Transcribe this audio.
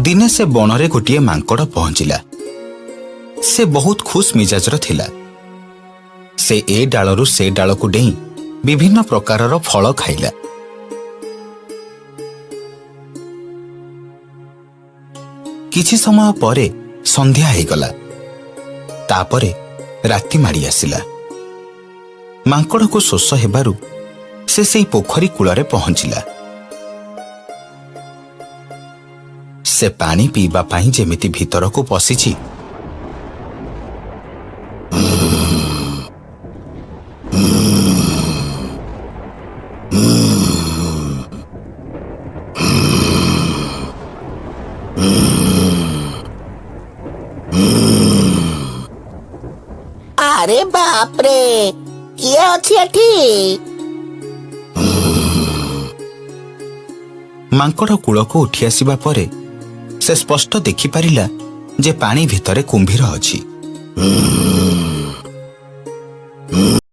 दिने से बनरे गोटे मांकड़ पहुंचला। से बहुत खुश मिजाजर थिला। से ए डालरू से डाल को डेई विभिन्न प्रकारर फल खाइला। किछि समय परे संध्या हेगला। तापरे राति माड़ी आसिला। मांकड़ को शोष हेबारु से सेई पोखरी कूଳରେ पहुंचिला। से पानी पीवा पाई जेमिति भीतर को पशिछि अरे बाप रे, किए अछि एठी? मांकड़ कूल को उठी आसिबा परे से स्पष्ट देखि पारिला जे पानी भितरे कुंभीर अछि।